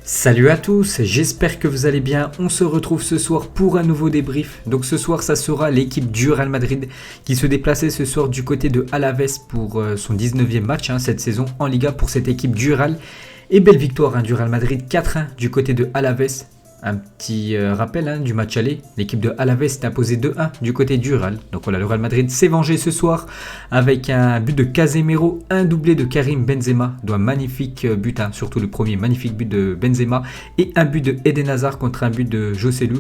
Salut à tous, j'espère que vous allez bien. On se retrouve ce soir pour un nouveau débrief. Donc ce soir, ça sera l'équipe du Real Madrid qui se déplaçait ce soir du côté de Alaves pour son 19e match cette saison en Liga pour cette équipe du Real. Et belle victoire du Real Madrid 4-1 du côté de Alaves. Un petit rappel du match aller, l'équipe de Alaves s'est imposée 2-1 du côté du Real. Donc voilà, le Real Madrid s'est vengé ce soir avec un but de Casemiro, un doublé de Karim Benzema, un magnifique but, surtout le premier magnifique but de Benzema, et un but de Eden Hazard contre un but de Joselu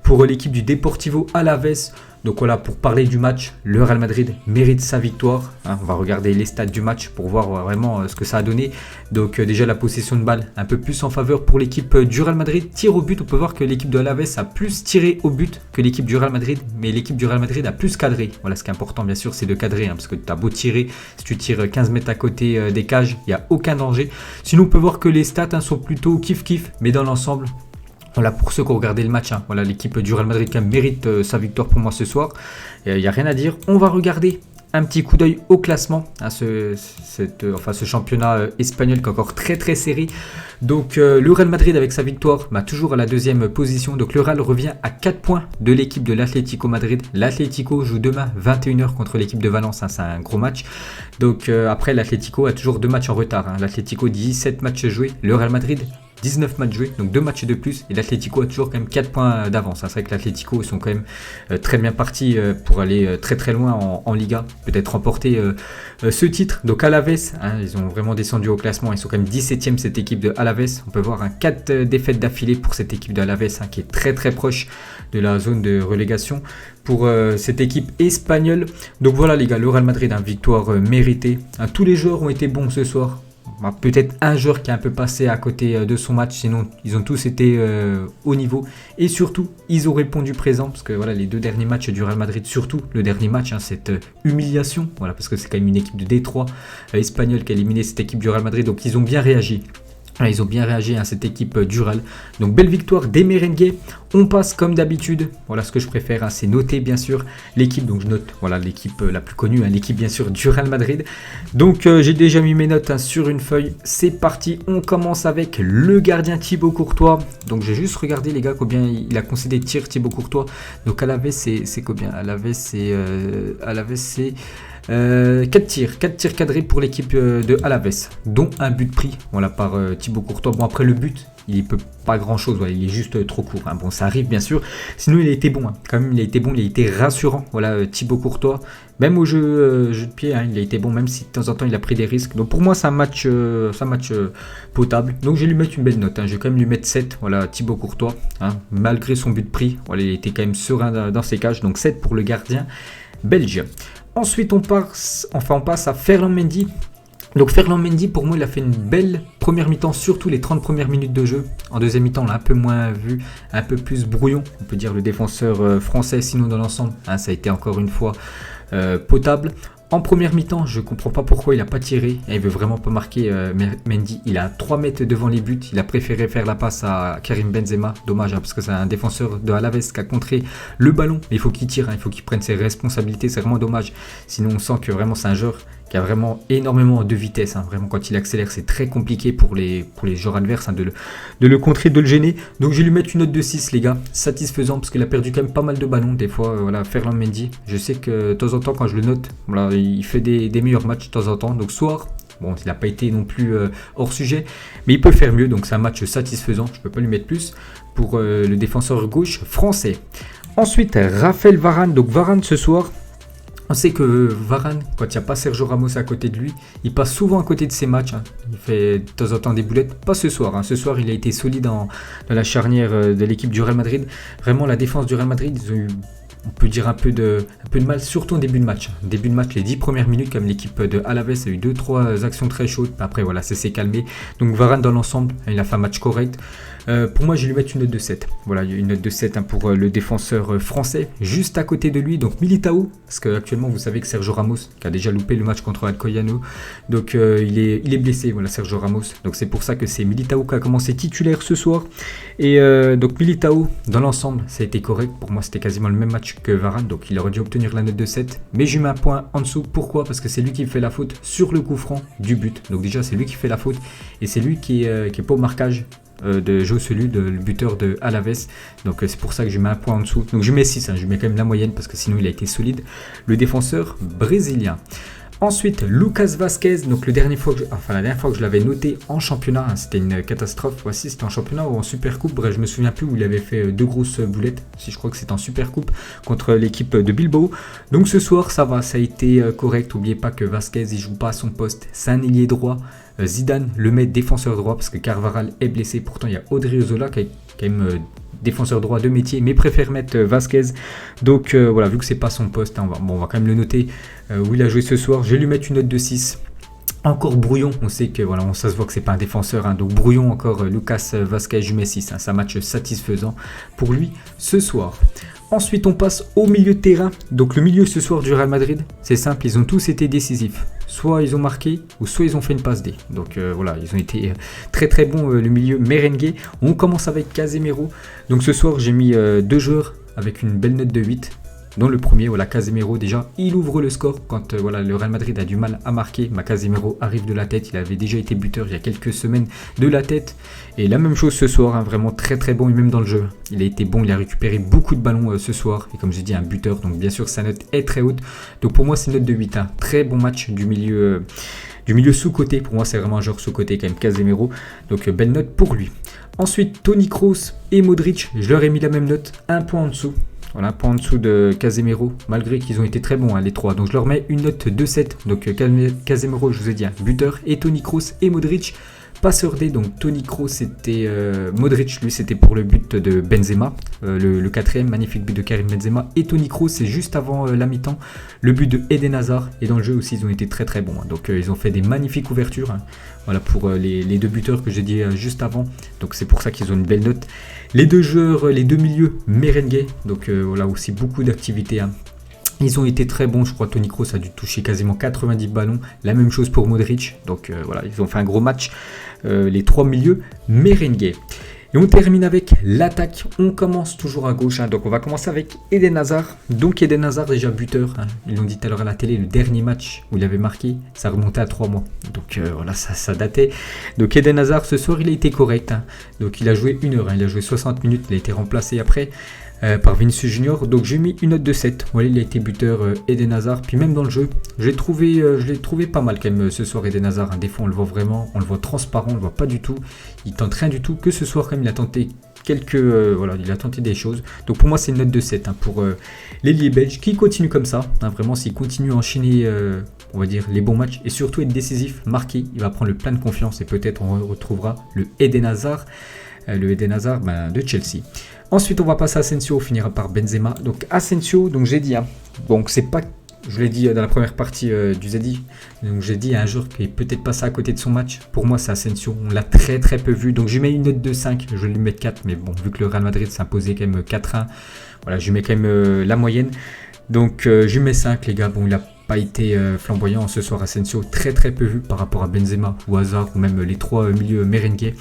pour l'équipe du Deportivo Alaves. Donc voilà, pour parler du match, le Real Madrid mérite sa victoire. On va regarder les stats du match pour voir vraiment ce que ça a donné. Donc déjà la possession de balle un peu plus en faveur pour l'équipe du Real Madrid. Tir au but, on peut voir que l'équipe de Alaves a plus tiré au but que l'équipe du Real Madrid. Mais l'équipe du Real Madrid a plus cadré. Voilà, ce qui est important bien sûr, c'est de cadrer. Parce que tu as beau tirer, si tu tires 15 mètres à côté des cages, il n'y a aucun danger. Sinon on peut voir que les stats sont plutôt kiff-kiff. Mais dans l'ensemble... Voilà, pour ceux qui ont regardé le match, voilà, l'équipe du Real Madrid mérite sa victoire pour moi ce soir. Il n'y a rien à dire. On va regarder un petit coup d'œil au classement, ce championnat espagnol qui est encore très très serré. Donc le Real Madrid avec sa victoire, toujours à la deuxième position. Donc le Real revient à 4 points de l'équipe de l'Atlético Madrid. L'Atlético joue demain 21h contre l'équipe de Valence, c'est un gros match. Donc après l'Atlético a toujours 2 matchs en retard. L'Atlético 17 matchs joués, le Real Madrid 19 matchs joués, donc 2 matchs de plus, et l'Atlético a toujours quand même 4 points d'avance. C'est vrai que l'Atlético, ils sont quand même très bien partis pour aller très très loin en Liga, peut-être remporter ce titre. Donc Alaves, ils ont vraiment descendu au classement, ils sont quand même 17e cette équipe de Alaves. On peut voir 4 défaites d'affilée pour cette équipe de Alaves qui est très très proche de la zone de relégation pour cette équipe espagnole. Donc voilà les gars, le Real Madrid, victoire méritée. Tous les joueurs ont été bons ce soir. Peut-être un joueur qui a un peu passé à côté de son match, sinon ils ont tous été au niveau. Et surtout, ils ont répondu présent, parce que voilà, les 2 derniers matchs du Real Madrid, surtout le dernier match, cette humiliation, voilà, parce que c'est quand même une équipe de Détroit espagnole qui a éliminé cette équipe du Real Madrid, donc ils ont bien réagi. Ils ont bien réagi à cette équipe du Real. Donc belle victoire des Merengues. On passe comme d'habitude. Voilà ce que je préfère, c'est noter bien sûr l'équipe. Donc je note voilà l'équipe la plus connue, l'équipe bien sûr du Real Madrid. Donc j'ai déjà mis mes notes sur une feuille. C'est parti. On commence avec le gardien Thibaut Courtois. Donc j'ai juste regardé les gars combien il a concédé de tirs Thibaut Courtois. Donc à la veste c'est combien? À la veste c'est 4 tirs cadrés pour l'équipe de Alaves, dont un but pris par Thibaut Courtois. Bon, après le but, il peut pas grand chose, il est juste trop court. Bon, ça arrive bien sûr. Sinon, il a été bon, quand même, il a été rassurant. Voilà, Thibaut Courtois, même au jeu de pied, il a été bon, même si de temps en temps il a pris des risques. Donc pour moi, c'est un match potable. Donc je vais lui mettre une belle note. Je vais quand même lui mettre 7. Voilà, Thibaut Courtois, malgré son but pris, voilà, il était quand même serein dans ses cages. Donc 7 pour le gardien belge. Ensuite, on passe à Ferland Mendy. Donc Ferland Mendy, pour moi, il a fait une belle première mi-temps, surtout les 30 premières minutes de jeu. En deuxième mi-temps, on l'a un peu moins vu, un peu plus brouillon. On peut dire le défenseur français, sinon dans l'ensemble, ça a été encore une fois potable. En première mi-temps, je ne comprends pas pourquoi il n'a pas tiré. Il veut vraiment pas marquer Mendy. Il a 3 mètres devant les buts. Il a préféré faire la passe à Karim Benzema. Dommage, parce que c'est un défenseur de Alaves qui a contré le ballon. Mais il faut qu'il tire, il faut qu'il prenne ses responsabilités. C'est vraiment dommage. Sinon, on sent que vraiment c'est un joueur qui a vraiment énormément de vitesse. Vraiment, quand il accélère, c'est très compliqué pour les joueurs adverses de le contrer, de le gêner. Donc, je vais lui mettre une note de 6, les gars. Satisfaisant, parce qu'il a perdu quand même pas mal de ballons. Des fois, Ferland Mendy. Je sais que de temps en temps, quand je le note, il fait des meilleurs matchs de temps en temps. Donc, soir, bon, il n'a pas été non plus hors sujet. Mais il peut faire mieux. Donc, c'est un match satisfaisant. Je ne peux pas lui mettre plus pour le défenseur gauche français. Ensuite, Raphaël Varane. Donc, Varane ce soir. On sait que Varane, quand il n'y a pas Sergio Ramos à côté de lui, il passe souvent à côté de ses matchs. Il fait de temps en temps des boulettes. Pas ce soir. Ce soir, il a été solide dans la charnière de l'équipe du Real Madrid. Vraiment, la défense du Real Madrid, ils ont eu, on peut dire, un peu de mal, surtout en début de match. Début de match, les 10 premières minutes, comme l'équipe de Alaves a eu 2-3 actions très chaudes. Après, voilà, ça s'est calmé. Donc Varane, dans l'ensemble, il a fait un match correct. Pour moi, je vais lui mettre une note de 7. Voilà, une note de 7 pour le défenseur français. Juste à côté de lui, donc Militao. Parce qu'actuellement, vous savez que Sergio Ramos, qui a déjà loupé le match contre Alcoyano, donc il est blessé, voilà, Sergio Ramos. Donc c'est pour ça que c'est Militao qui a commencé titulaire ce soir. Et donc Militao, dans l'ensemble, ça a été correct. Pour moi, c'était quasiment le même match que Varane. Donc il aurait dû obtenir la note de 7. Mais j'ai mis un point en dessous. Pourquoi? Parce que c'est lui qui fait la faute sur le coup franc du but. Donc déjà, c'est lui qui fait la faute. Et c'est lui qui est pas au marquage de Joselu, le buteur de Alaves. Donc c'est pour ça que je mets un point en dessous. Donc je mets 6, je mets quand même la moyenne parce que sinon il a été solide. Le défenseur brésilien. Ensuite, Lucas Vazquez, donc la dernière fois que je l'avais noté en championnat, c'était une catastrophe. Voici, c'était en championnat ou en Supercoupe. Bref, je me souviens plus où il avait fait 2 grosses boulettes. Si je crois que c'était en Supercoupe contre l'équipe de Bilbao. Donc ce soir, ça va, ça a été correct. N'oubliez pas que Vazquez, il joue pas à son poste. C'est un ailier droit. Zidane le met défenseur droit parce que Carvajal est blessé. Pourtant, il y a Odriozola qui est quand même défenseur droit de métier, mais préfère mettre Vazquez. Donc voilà, vu que c'est pas son poste, on va quand même le noter où il a joué ce soir. Je vais lui mettre une note de 6. Encore brouillon, on sait que voilà, ça se voit que c'est pas un défenseur, donc brouillon encore. Lucas Vazquez, je mets 6. C'est un match satisfaisant pour lui ce soir. Ensuite, on passe au milieu de terrain. Donc le milieu ce soir du Real Madrid, c'est simple, ils ont tous été décisifs. Soit ils ont marqué, ou soit ils ont fait une passe D. Donc voilà, ils ont été très très bons, le milieu merengue. On commence avec Casemiro. Donc ce soir, j'ai mis 2 joueurs avec une belle note de 8. Dans le premier, voilà, Casemiro déjà, il ouvre le score quand voilà, le Real Madrid a du mal à marquer. Casemiro arrive de la tête, il avait déjà été buteur il y a quelques semaines de la tête. Et la même chose ce soir, vraiment très très bon, et même dans le jeu. Il a été bon, il a récupéré beaucoup de ballons ce soir. Et comme j'ai dit, un buteur, donc bien sûr sa note est très haute. Donc pour moi, c'est une note de 8. Très bon match du milieu sous-côté. Pour moi, c'est vraiment un joueur sous-côté quand même, Casemiro. Donc belle note pour lui. Ensuite, Toni Kroos et Modric, je leur ai mis la même note, un point en dessous. Voilà, un point en dessous de Casemiro, malgré qu'ils ont été très bons, les trois. Donc je leur mets une note de 7. Donc Casemiro, je vous ai dit, buteur, et Toni Kroos et Modric, passeur D. Donc Toni Kroos, c'était Modric, lui, c'était pour le but de Benzema, le 4e, magnifique but de Karim Benzema. Et Toni Kroos, c'est juste avant la mi-temps, le but de Eden Hazard. Et dans le jeu aussi, ils ont été très très bons. Donc ils ont fait des magnifiques ouvertures. Voilà pour les 2 buteurs que j'ai dit juste avant. Donc c'est pour ça qu'ils ont une belle note. Les 2 joueurs, les 2 milieux merengue. Donc voilà aussi beaucoup d'activités. Ils ont été très bons, je crois que Toni Kroos a dû toucher quasiment 90 ballons. La même chose pour Modric. Donc voilà, ils ont fait un gros match. Les 3 milieux merengue. Et on termine avec l'attaque. On commence toujours à gauche. Donc on va commencer avec Eden Hazard. Donc Eden Hazard déjà buteur. Ils l'ont dit tout à l'heure à la télé. Le dernier match où il avait marqué, ça remontait à 3 mois. Donc voilà, ça datait. Donc Eden Hazard ce soir, il a été correct. Donc il a joué 1 heure. Il a joué 60 minutes. Il a été remplacé après par Vinicius Junior. Donc j'ai mis une note de 7. Voilà, il a été buteur Eden Hazard. Puis même dans le jeu, je l'ai trouvé pas mal quand même ce soir, Eden Hazard. Des fois on le voit vraiment, on le voit transparent, on le voit pas du tout. Il tente rien du tout. Que ce soir quand même, il a tenté il a tenté des choses. Donc pour moi c'est une note de 7 pour l'ailier belge qui continue comme ça. Vraiment, s'il continue à enchaîner on va dire les bons matchs et surtout être décisif, marqué, il va prendre le plein de confiance et peut-être on retrouvera le Eden Hazard de Chelsea. Ensuite, on va passer à Asensio, on finira par Benzema. Donc Asensio, donc j'ai dit, donc c'est pas, je l'ai dit dans la première partie du Zedi, donc j'ai dit un joueur qui est peut-être passé à côté de son match. Pour moi, c'est Asensio, on l'a très très peu vu. Donc je lui mets une note de 5, je vais lui mettre 4, mais bon, vu que le Real Madrid s'imposait quand même 4-1, voilà, je lui mets quand même la moyenne. Donc je lui mets 5, les gars. Bon, il a pas été flamboyant ce soir. Asensio, très très peu vu par rapport à Benzema ou Hazard ou même les 3 milieux merengue.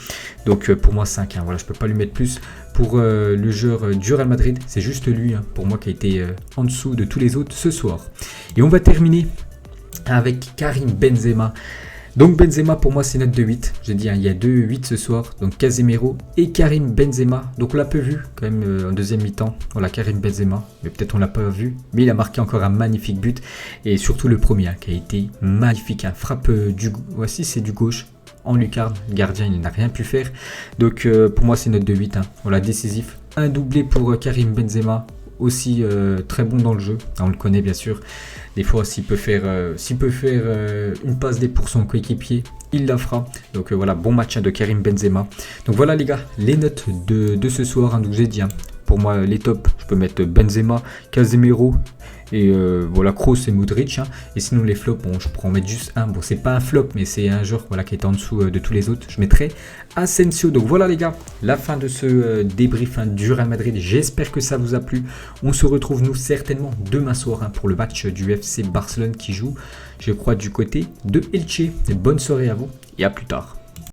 Donc pour moi 5, voilà, je peux pas lui mettre plus. Pour le joueur du Real Madrid, c'est juste lui pour moi qui a été en dessous de tous les autres ce soir. Et on va terminer avec Karim Benzema. Donc Benzema, pour moi, c'est note de 8. J'ai dit, il y a 2 8 ce soir. Donc Casemiro et Karim Benzema. Donc on l'a peu vu quand même en deuxième mi-temps. Voilà, Karim Benzema. Mais peut-être on l'a pas vu. Mais il a marqué encore un magnifique but. Et surtout le premier qui a été magnifique. Frappe voici, c'est du gauche. En lucarne, le gardien, il n'a rien pu faire. Donc pour moi, c'est note de 8. Voilà, décisif. Un doublé pour Karim Benzema. Aussi très bon dans le jeu. On le connaît bien sûr. Des fois, s'il peut faire une passe D pour son coéquipier, il la fera. Donc voilà, bon match de Karim Benzema. Donc voilà les gars, les notes de ce soir. Donc j'ai dit, pour moi les tops, je peux mettre Benzema, Casemiro et voilà, Kroos et Modric. Et sinon les flops, bon, je pourrais en mettre juste un. Bon, c'est pas un flop, mais c'est un joueur qui est en dessous de tous les autres. Je mettrai Asensio. Donc voilà les gars, la fin de ce débrief du Real Madrid. J'espère que ça vous a plu. On se retrouve nous certainement demain soir pour le match du FC Barcelone qui joue, je crois, du côté de Elche. Bonne soirée à vous et à plus tard.